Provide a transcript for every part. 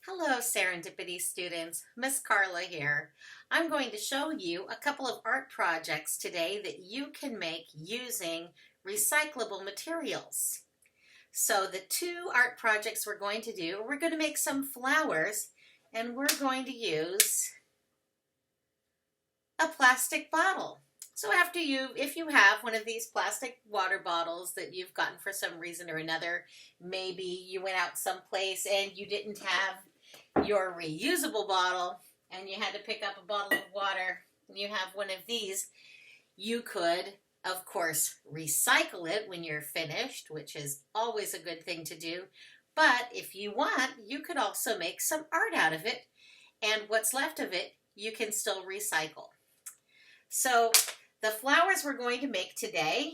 Hello, Serendipity students. Miss Carla here. I'm going to show you a couple of art projects today that you can make using recyclable materials. So the two art projects we're going to do, we're going to make some flowers and we're going to use a plastic bottle. So if you have one of these plastic water bottles that you've gotten for some reason or another, maybe you went out someplace and you didn't have your reusable bottle and you had to pick up a bottle of water and you have one of these, you could, of course, recycle it when you're finished, which is always a good thing to do. But if you want, you could also make some art out of it, and what's left of it, you can still recycle. So the flowers we're going to make today,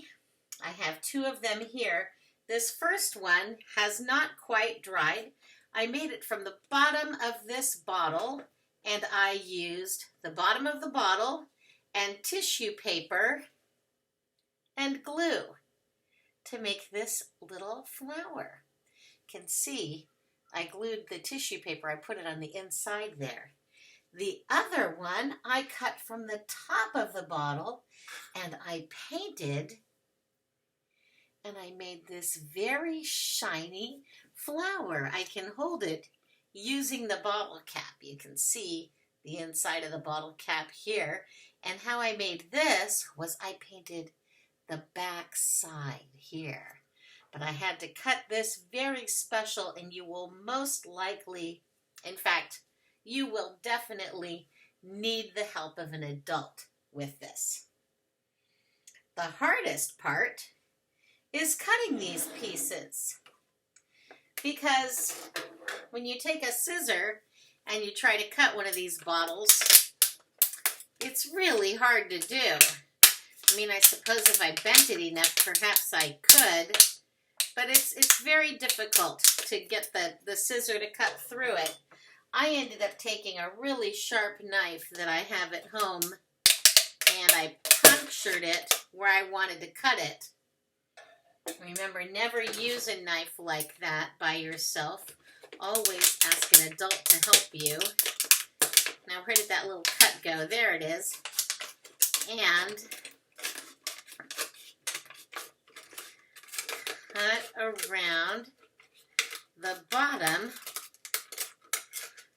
I have two of them here. This first one has not quite dried. I made it from the bottom of this bottle, and I used the bottom of the bottle and tissue paper and glue to make this little flower. You can see I glued the tissue paper, I put it on the inside there. The other one I cut from the top of the bottle and I painted, and I made this very shiny flower. I can hold it using the bottle cap. You can see the inside of the bottle cap here. And how I made this was I painted the back side here. But I had to cut this very special, and you will most likely, in fact, you will definitely need the help of an adult with this. The hardest part is cutting these pieces, because when you take a scissor and you try to cut one of these bottles, it's really hard to do. I mean, I suppose if I bent it enough, perhaps I could, but it's very difficult to get the scissor to cut through it. I ended up taking a really sharp knife that I have at home, and I punctured it where I wanted to cut it. Remember, never use a knife like that by yourself. Always ask an adult to help you. Now, where did that little cut go? There it is. And cut around the bottom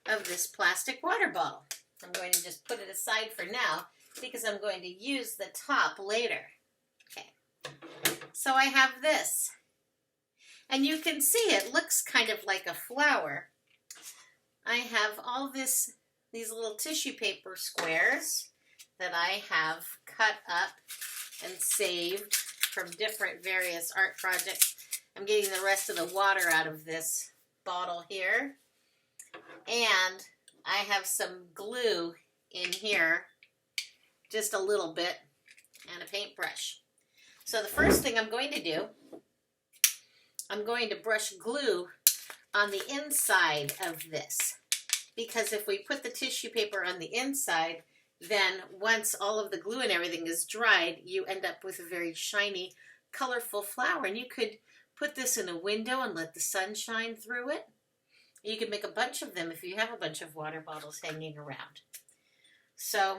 of this plastic water bottle. I'm going to just put it aside for now because I'm going to use the top later. Okay. So I have this, and you can see it looks kind of like a flower. I have all these little tissue paper squares that I have cut up and saved from different various art projects. I'm getting the rest of the water out of this bottle here, and I have some glue in here, just a little bit, and a paintbrush. So the first thing I'm going to do, I'm going to brush glue on the inside of this, because if we put the tissue paper on the inside, then once all of the glue and everything is dried, you end up with a very shiny, colorful flower. And you could put this in a window and let the sun shine through it. You could make a bunch of them if you have a bunch of water bottles hanging around. So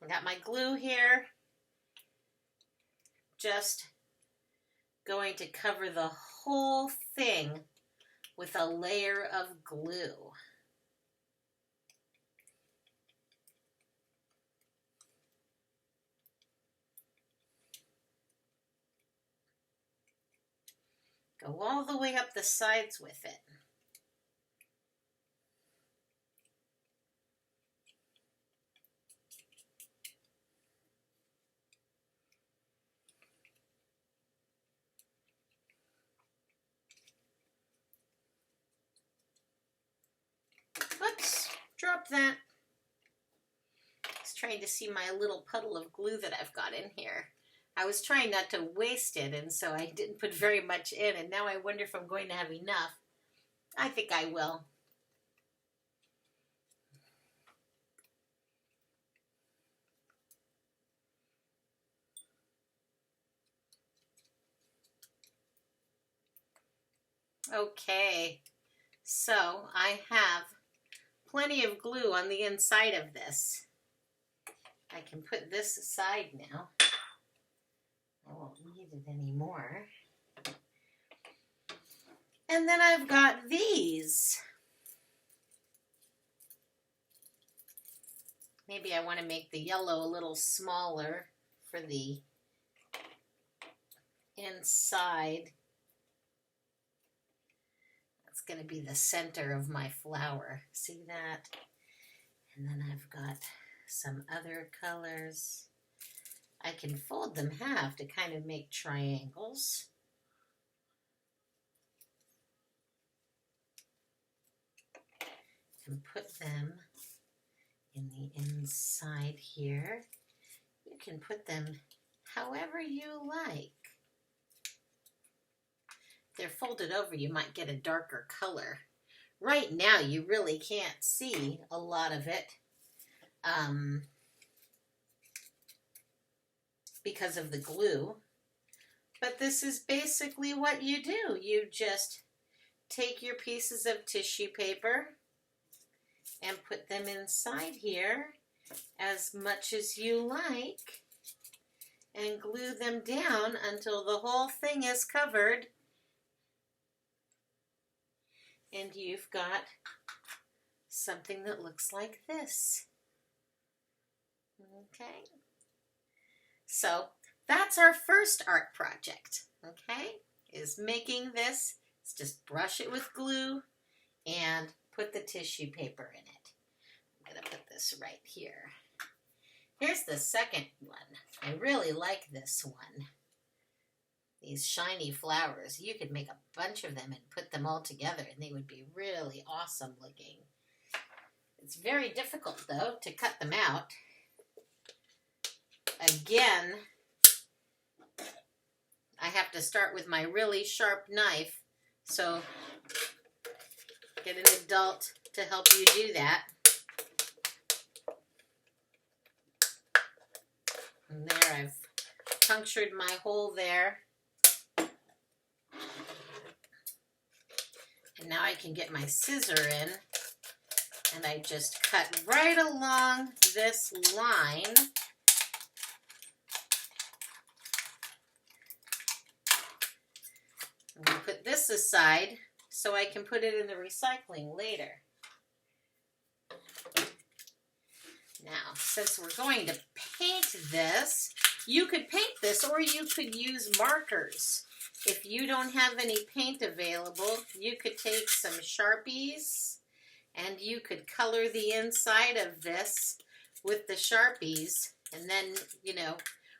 I got my glue here. Just going to cover the whole thing with a layer of glue. Go all the way up the sides with it. Oops, drop that. I was trying to see my little puddle of glue that I've got in here. I was trying not to waste it, and so I didn't put very much in, and now I wonder if I'm going to have enough. I think I will. Okay, so I have plenty of glue on the inside of this. I can put this aside now. I won't need it anymore. And then I've got these. Maybe I want to make the yellow a little smaller for the inside. That's going to be the center of my flower. See that? And then I've got some other colors. I can fold them half to kind of make triangles. And put them in the inside here. You can put them however you like. If they're folded over, you might get a darker color. Right now, you really can't see a lot of it because of the glue. But this is basically what you do. You just take your pieces of tissue paper and put them inside here as much as you like and glue them down until the whole thing is covered and you've got something that looks like this. Okay, so that's our first art project, okay, is making this. Let's just brush it with glue and put the tissue paper in it. I'm going to put this right here. Here's the second one. I really like this one. These shiny flowers. You could make a bunch of them and put them all together and they would be really awesome looking. It's very difficult though to cut them out. Again, I have to start with my really sharp knife, so get an adult to help you do that. And there, I've punctured my hole there. And now I can get my scissor in, and I just cut right along this line. I'm going to put this aside so I can put it in the recycling later. Now, since we're going to paint this, you could paint this or you could use markers. If you don't have any paint available, you could take some Sharpies and you could color the inside of this with the Sharpies. And then, you know,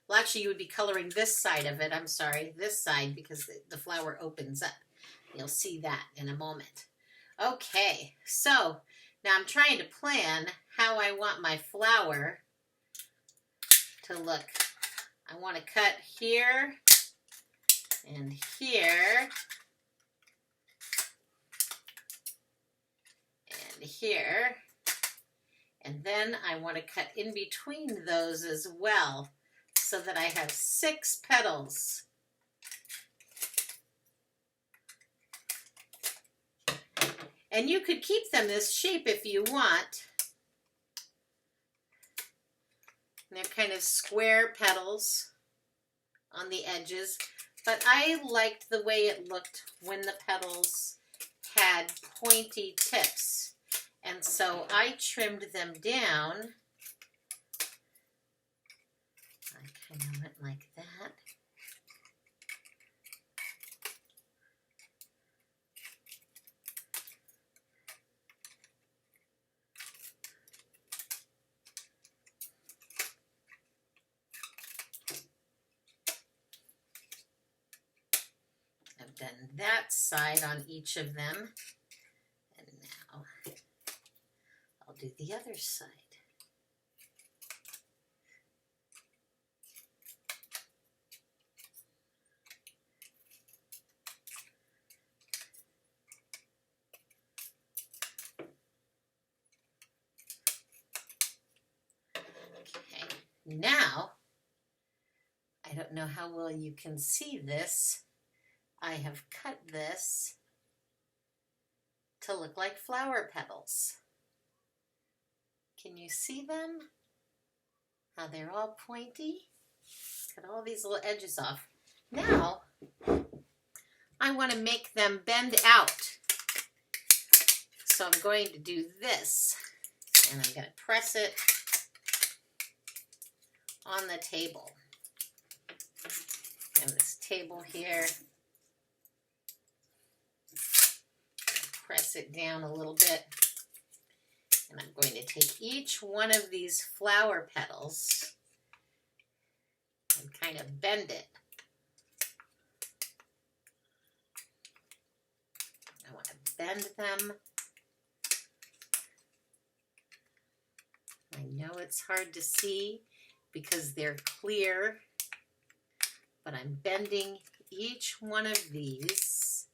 well, actually, you would be coloring this side of it. I'm sorry, this side, because the flower opens up. You'll see that in a moment. Okay, so now I'm trying to plan how I want my flower to look. I want to cut here and here and here. And then I want to cut in between those as well, so that I have 6 petals. And you could keep them this shape if you want. They're kind of square petals on the edges, but I liked the way it looked when the petals had pointy tips. And so I trimmed them down. I kind of went like that. I've done that side on each of them. And now I'll do the other side. Now, I don't know how well you can see this. I have cut this to look like flower petals. Can you see them? How they're all pointy? Cut all these little edges off. Now, I want to make them bend out. So I'm going to do this, and I'm going to press it on the table. And this table here, press it down a little bit. And I'm going to take each one of these flower petals and kind of bend it. I want to bend them. I know it's hard to see because they're clear, but I'm bending each one of these.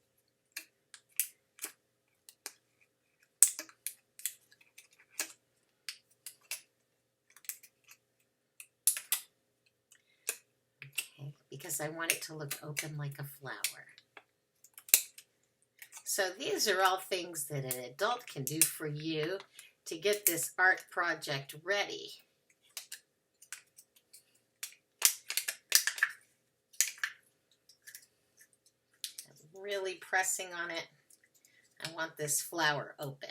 Because I want it to look open like a flower. So these are all things that an adult can do for you to get this art project ready. I'm really pressing on it. I want this flower open.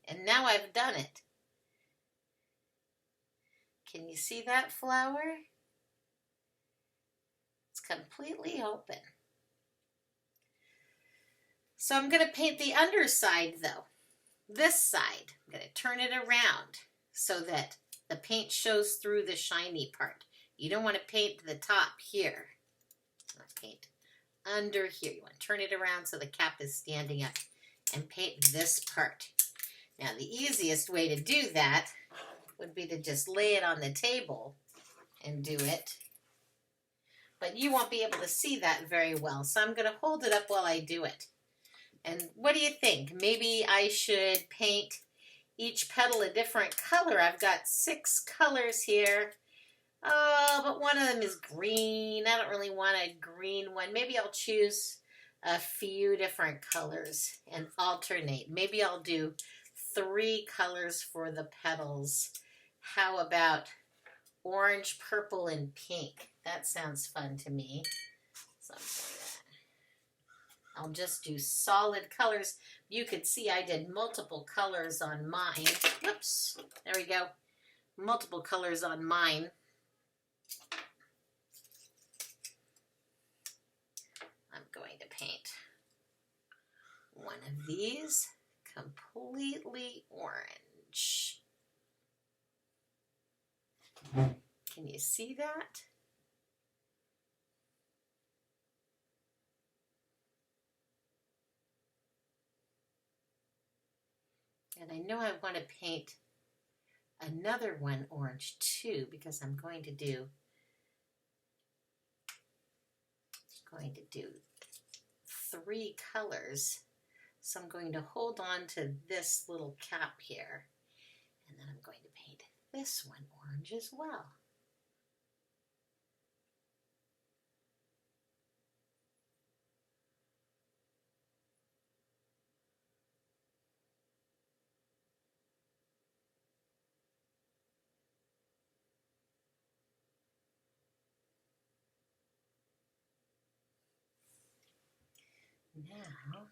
And now I've done it. Can you see that flower? It's completely open. So I'm going to paint the underside though. This side. I'm going to turn it around so that the paint shows through the shiny part. You don't want to paint the top here. Paint under here. You want to turn it around so the cap is standing up and paint this part. Now, the easiest way to do that would be to just lay it on the table and do it. But you won't be able to see that very well, so I'm going to hold it up while I do it. And what do you think? Maybe I should paint each petal a different color. I've got 6 colors here. Oh, but one of them is green. I don't really want a green one. Maybe I'll choose a few different colors and alternate. Maybe I'll do 3 colors for the petals. How about orange, purple, and pink? That sounds fun to me. So I'll just do solid colors. You could see I did multiple colors on mine. Whoops, there we go. Multiple colors on mine. I'm going to paint one of these completely orange. Can you see that? And I know I want to paint another one orange too, because I'm going to do 3 colors. So I'm going to hold on to this little cap here, and then I'm going to paint this one orange as well. Now,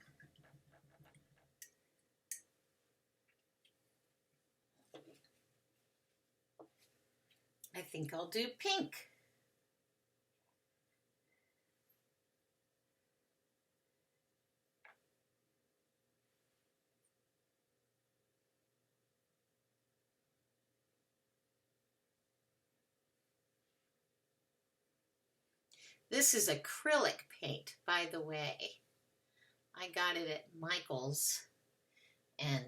I think I'll do pink. This is acrylic paint, by the way. I got it at Michael's, and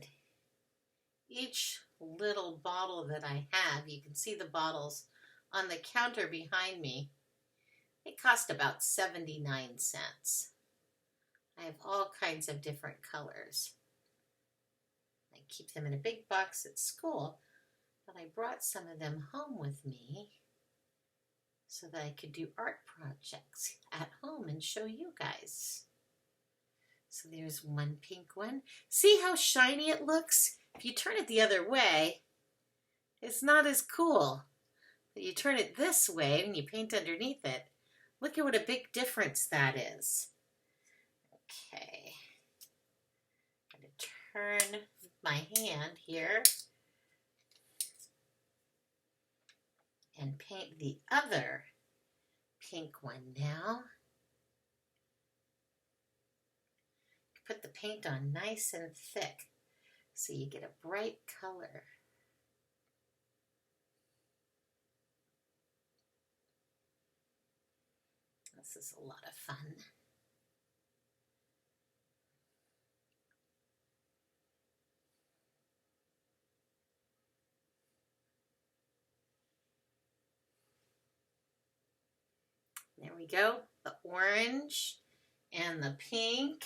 each little bottle that I have, you can see the bottles on the counter behind me, it cost about 79 cents. I have all kinds of different colors. I keep them in a big box at school, but I brought some of them home with me so that I could do art projects at home and show you guys. So there's one pink one. See how shiny it looks? If you turn it the other way, it's not as cool. But you turn it this way and you paint underneath it. Look at what a big difference that is. Okay. I'm going to turn my hand here and paint the other pink one now. Put the paint on nice and thick so you get a bright color. This is a lot of fun. There we go, the orange and the pink.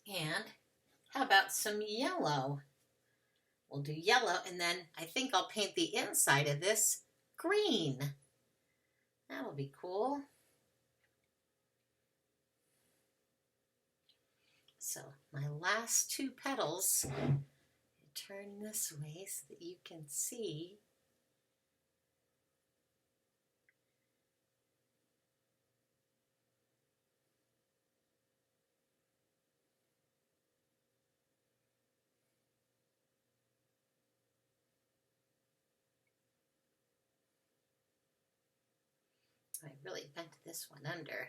And how about some yellow? We'll do yellow, and then I think I'll paint the inside of this green. That'll be cool. So my last two petals, turn this way so that you can see. I really bent this one under.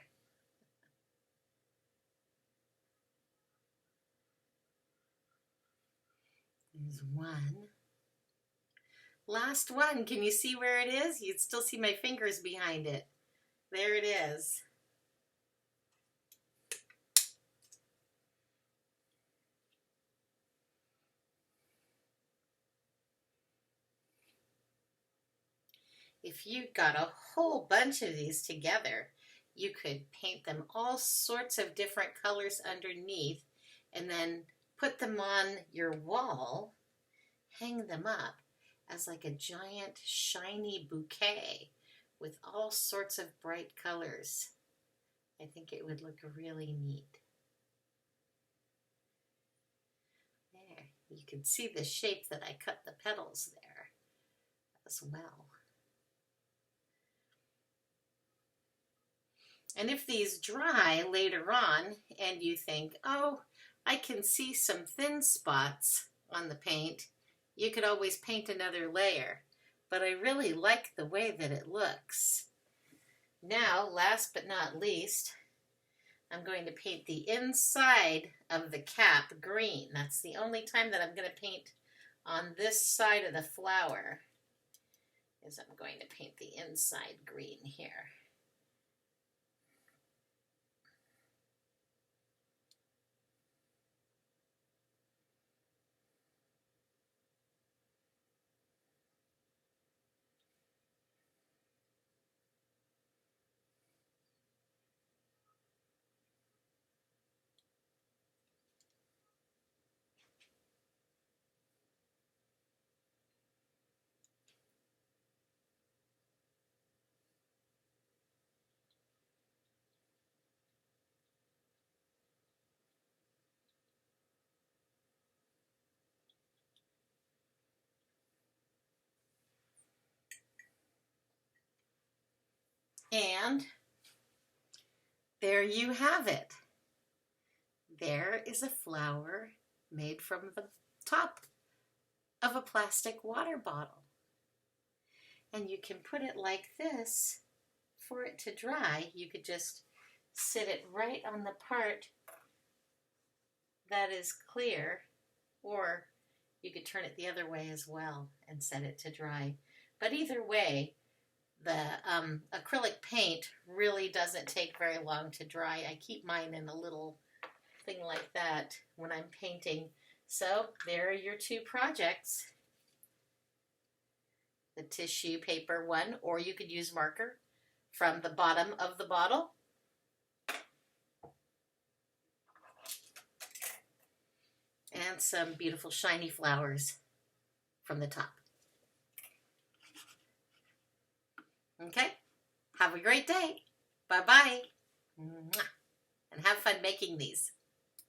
There's one. Last one. Can you see where it is? You'd still see my fingers behind it. There it is. If you got a whole bunch of these together, you could paint them all sorts of different colors underneath and then put them on your wall, hang them up as like a giant shiny bouquet with all sorts of bright colors. I think it would look really neat. There, you can see the shape that I cut the petals there as well. And if these dry later on and you think, oh, I can see some thin spots on the paint, you could always paint another layer. But I really like the way that it looks. Now, last but not least, I'm going to paint the inside of the cap green. That's the only time that I'm going to paint on this side of the flower, is I'm going to paint the inside green here. And there you have it. There is a flower made from the top of a plastic water bottle. And you can put it like this for it to dry. You could just sit it right on the part that is clear, or you could turn it the other way as well and set it to dry. But either way, the acrylic paint really doesn't take very long to dry. I keep mine in a little thing like that when I'm painting. So there are your two projects. The tissue paper one, or you could use marker from the bottom of the bottle. And some beautiful shiny flowers. from the top. Okay? Have a great day. Bye-bye. And have fun making these.